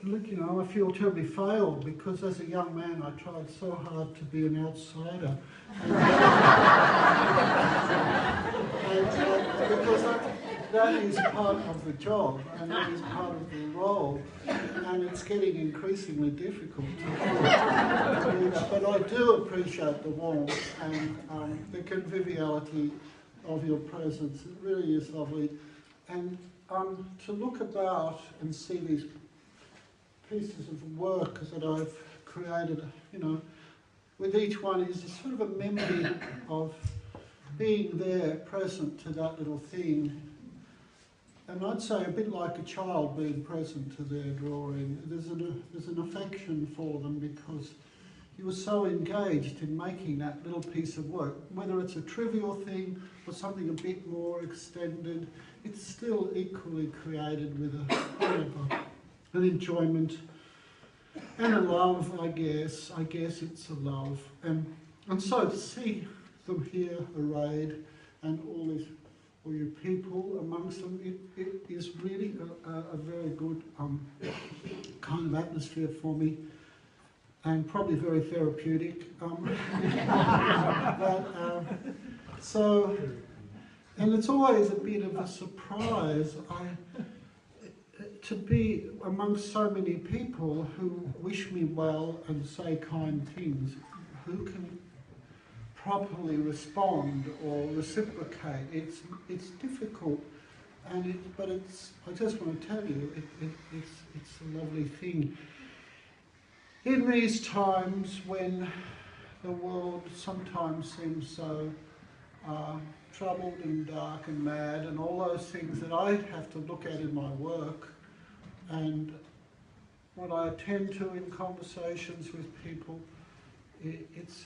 look, you know, I feel terribly failed because as a young man I tried so hard to be an outsider. Because that is part of the job and that is part of the role, and it's getting increasingly difficult to do. But I do appreciate the warmth and the conviviality of your presence. It really is lovely. And to look about and see these pieces of work that I've created, you know, with each one is a sort of a memory of being there, present to that little thing. And I'd say a bit like a child being present to their drawing. There's an affection for them because you were so engaged in making that little piece of work. Whether it's a trivial thing or something a bit more extended, it's still equally created with an enjoyment and a love, I guess. I guess it's a love. And so to see them here arrayed and all your people amongst them, it is really a very good kind of atmosphere for me, and probably very therapeutic. And it's always a bit of a surprise to be amongst so many people who wish me well and say kind things, who can properly respond or reciprocate. It's difficult, but I just want to tell you, it's a lovely thing. In these times when the world sometimes seems so troubled and dark and mad and all those things that I have to look at in my work and what I attend to in conversations with people, it's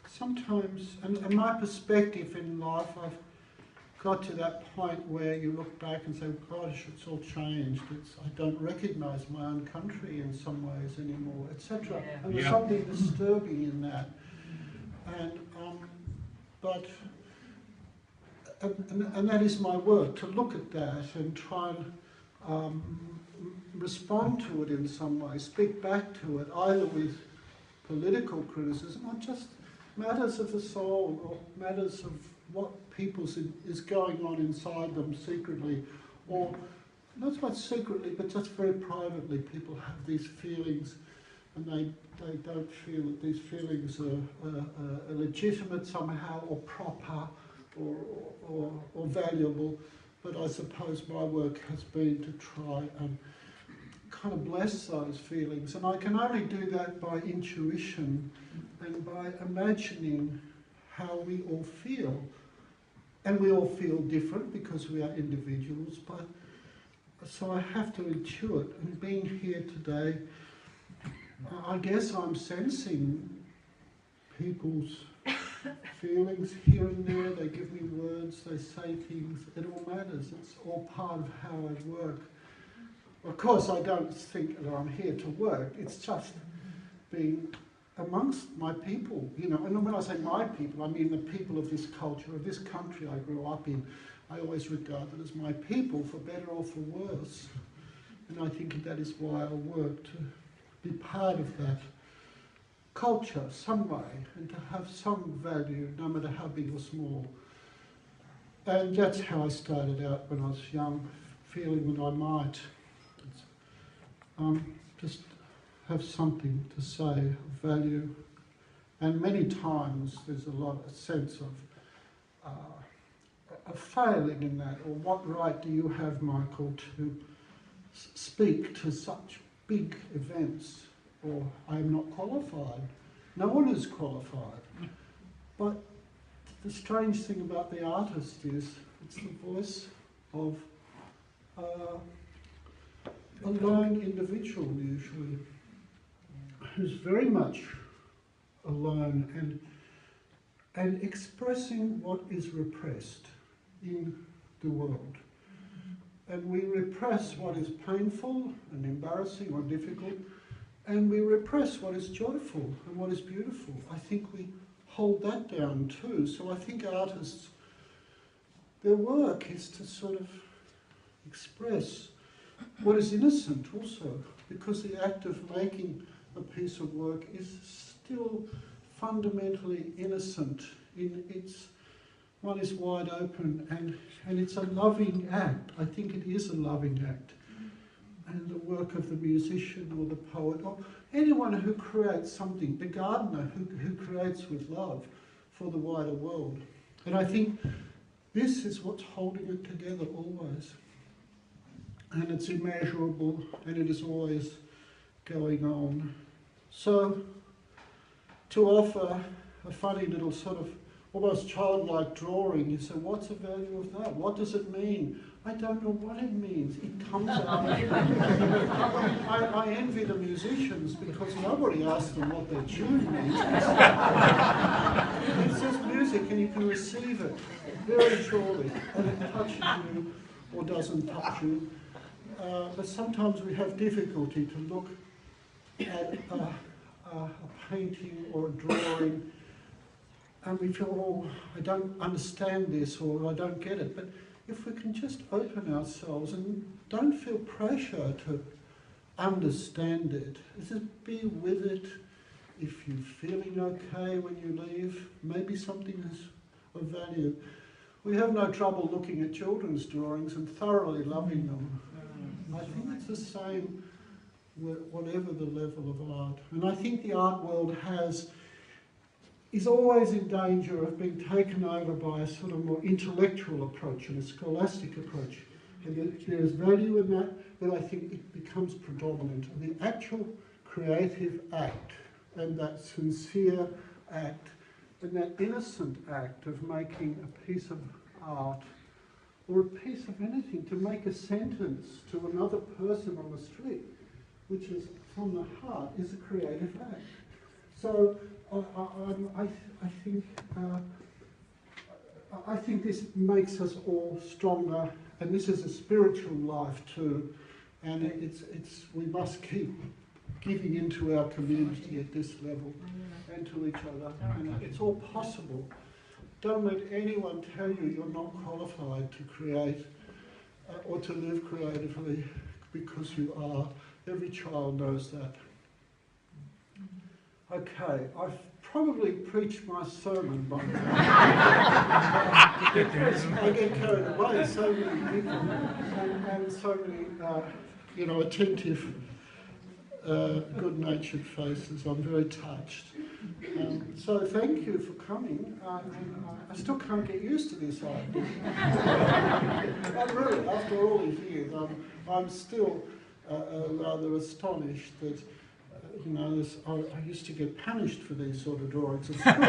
sometimes, and my perspective in life, I've got to that point where you look back and say, gosh, it's all changed. I don't recognise my own country in some ways anymore, etc. Yeah. And there's something disturbing in that. And that is my work, to look at that and try and respond to it in some way, speak back to it, either with political criticism or just matters of the soul, or matters of what people's is going on inside them secretly, or not so much secretly, but just very privately. People have these feelings and they don't feel that these feelings are legitimate somehow, or proper, or valuable. But I suppose my work has been to try and kind of bless those feelings, and I can only do that by intuition and by imagining how we all feel. And we all feel different because we are individuals, but so I have to intuit. And being here today, I guess I'm sensing people's feelings here and there. They give me words, they say things, it all matters. It's all part of how I work. Of course, I don't think that I'm here to work. It's just being amongst my people, you know. And when I say my people, I mean the people of this culture, of this country I grew up in. I always regard them as my people, for better or for worse. And I think that is why I work, to be part of that culture some way, and to have some value, no matter how big or small. And that's how I started out when I was young, feeling that I might just have something to say of value. And many times there's a sense of failing in that, or what right do you have, Michael, to speak to such big events, or I am not qualified. No one is qualified. But the strange thing about the artist is it's the voice of a lone individual, usually, who's very much alone and expressing what is repressed in the world. And we repress what is painful and embarrassing or difficult, and we repress what is joyful and what is beautiful. I think we hold that down too. So I think artists, their work is to sort of express what is innocent also, because the act of making a piece of work is still fundamentally innocent. One is wide open, and it's a loving act. I think it is a loving act. And the work of the musician or the poet, or anyone who creates something, the gardener who creates with love for the wider world. And I think this is what's holding it together always. And it's immeasurable, and it is always going on. So, to offer a funny little sort of almost childlike drawing, you say, what's the value of that? What does it mean? I don't know what it means. It comes out. I envy the musicians because nobody asks them what their tune means. It's just music and you can receive it very surely, and it touches you or doesn't touch you. But sometimes we have difficulty to look at a painting or a drawing and we feel, oh, I don't understand this or I don't get it. But if we can just open ourselves and don't feel pressure to understand it, just be with it. If you're feeling okay when you leave, maybe something is of value. We have no trouble looking at children's drawings and thoroughly loving them. I think it's the same whatever the level of art. And I think the art world is always in danger of being taken over by a sort of more intellectual approach and a scholastic approach. And there's value in that, but I think it becomes predominant. The actual creative act and that sincere act and that innocent act of making a piece of art or a piece of anything, to make a sentence to another person on the street, which is from the heart, is a creative act. So I think this makes us all stronger, and this is a spiritual life too, and we must keep giving into our community at this level and to each other, and it's all possible. Don't let anyone tell you you're not qualified to create or to live creatively, because you are. Every child knows that. Okay, I've probably preached my sermon, but I get carried away. So many people and so many, attentive, good-natured faces. I'm very touched. So thank you for coming. I still can't get used to this idea. I'm really, after all these years, I'm still rather astonished that, I used to get punished for these sort of drawings at school.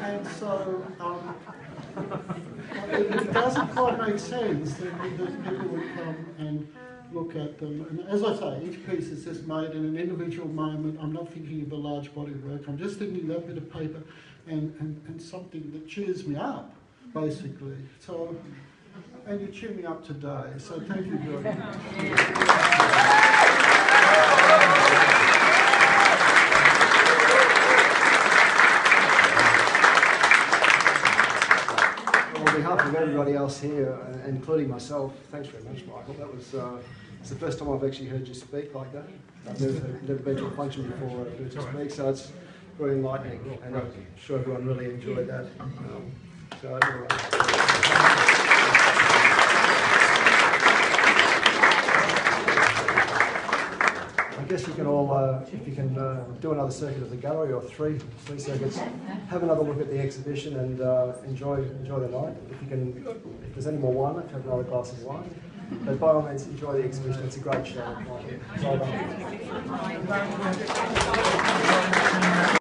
and so it doesn't quite make sense that people would come and look at them. And as I say, each piece is just made in an individual moment. I'm not thinking of a large body of work. I'm just thinking of that bit of paper and something that cheers me up, basically. So, and you cheer me up today. So thank you very much. On behalf of everybody else here, including myself, thanks very much, Michael. That was it's the first time I've actually heard you speak like that. I've never been to a function before where I've heard you speak, so it's very enlightening, and I'm sure everyone really enjoyed that. I guess you can all, if you can do another circuit of the gallery, or three circuits, have another look at the exhibition and enjoy the night. If there's any more wine left, have another glass of wine. But by all means, enjoy the exhibition. It's a great show. Well done.